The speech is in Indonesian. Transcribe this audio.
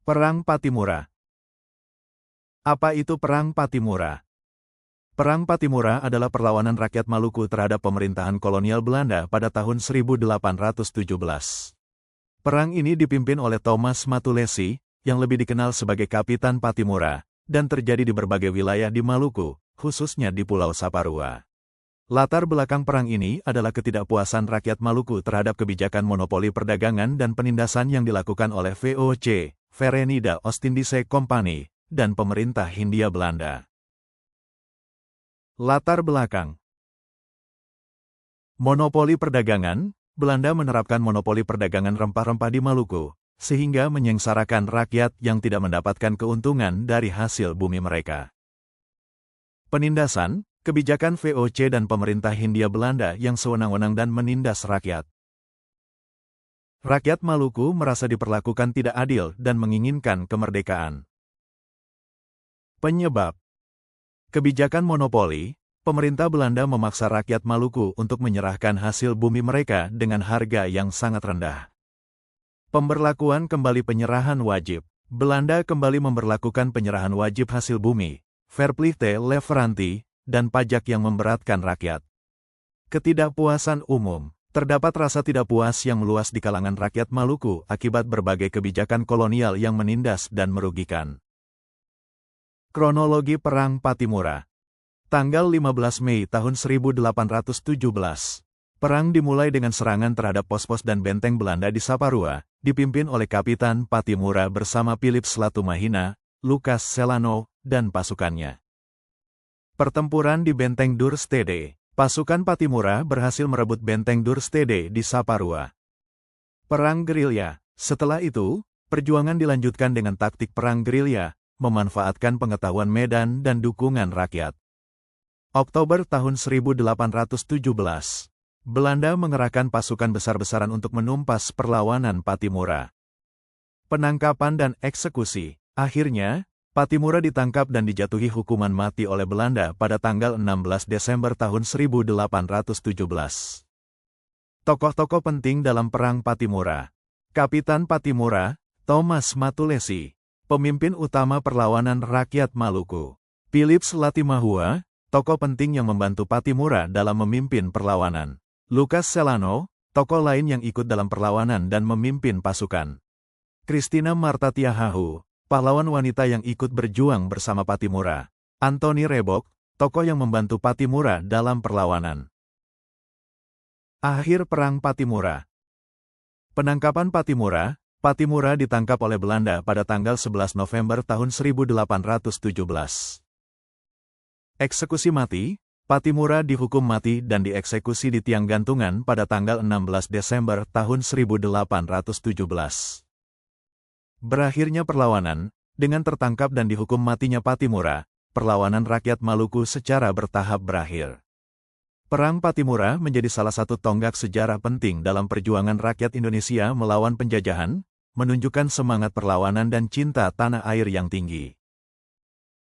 Perang Patimura. Apa itu Perang Patimura? Perang Patimura adalah perlawanan rakyat Maluku terhadap pemerintahan kolonial Belanda pada tahun 1817. Perang ini dipimpin oleh Thomas Matulesi, yang lebih dikenal sebagai Kapitan Patimura, dan terjadi di berbagai wilayah di Maluku, khususnya di Pulau Saparua. Latar belakang perang ini adalah ketidakpuasan rakyat Maluku terhadap kebijakan monopoli perdagangan dan penindasan yang dilakukan oleh VOC, Verenigde Oostindische Compagnie, dan pemerintah Hindia Belanda. Latar belakang. Monopoli perdagangan. Belanda menerapkan monopoli perdagangan rempah-rempah di Maluku, sehingga menyengsarakan rakyat yang tidak mendapatkan keuntungan dari hasil bumi mereka. Penindasan. Kebijakan VOC dan pemerintah Hindia Belanda yang sewenang-wenang dan menindas rakyat. Rakyat Maluku merasa diperlakukan tidak adil dan menginginkan kemerdekaan. Penyebab. Kebijakan monopoli, pemerintah Belanda memaksa rakyat Maluku untuk menyerahkan hasil bumi mereka dengan harga yang sangat rendah. Pemberlakuan kembali penyerahan wajib. Belanda kembali memberlakukan penyerahan wajib hasil bumi, verplichte leverantie, dan pajak yang memberatkan rakyat. Ketidakpuasan umum. Terdapat rasa tidak puas yang meluas di kalangan rakyat Maluku akibat berbagai kebijakan kolonial yang menindas dan merugikan. Kronologi Perang Patimura. Tanggal 15 Mei tahun 1817. Perang dimulai dengan serangan terhadap pos-pos dan benteng Belanda di Saparua, dipimpin oleh Kapitan Patimura bersama Philip Slatumahina, Lucas Celano, dan pasukannya. Pertempuran di Benteng Dürstede. Pasukan Patimura berhasil merebut Benteng Dürstede di Saparua. Perang gerilya. Setelah itu, perjuangan dilanjutkan dengan taktik perang gerilya, memanfaatkan pengetahuan medan dan dukungan rakyat. Oktober tahun 1817. Belanda mengerahkan pasukan besar-besaran untuk menumpas perlawanan Patimura. Penangkapan dan eksekusi. Akhirnya, Patimura ditangkap dan dijatuhi hukuman mati oleh Belanda pada tanggal 16 Desember tahun 1817. Tokoh-tokoh penting dalam Perang Patimura. Kapitan Patimura, Thomas Matulesi, pemimpin utama perlawanan rakyat Maluku. Philip Slatimahua, tokoh penting yang membantu Patimura dalam memimpin perlawanan. Lucas Celano, tokoh lain yang ikut dalam perlawanan dan memimpin pasukan. Christina Marta Tiahahu, pahlawan wanita yang ikut berjuang bersama Patimura. Anthony Rebok, tokoh yang membantu Patimura dalam perlawanan. Akhir Perang Patimura. Penangkapan Patimura. Patimura ditangkap oleh Belanda pada tanggal 11 November tahun 1817. Eksekusi mati. Patimura dihukum mati dan dieksekusi di tiang gantungan pada tanggal 16 Desember tahun 1817. Berakhirnya perlawanan, dengan tertangkap dan dihukum matinya Patimura, perlawanan rakyat Maluku secara bertahap berakhir. Perang Patimura menjadi salah satu tonggak sejarah penting dalam perjuangan rakyat Indonesia melawan penjajahan, menunjukkan semangat perlawanan dan cinta tanah air yang tinggi.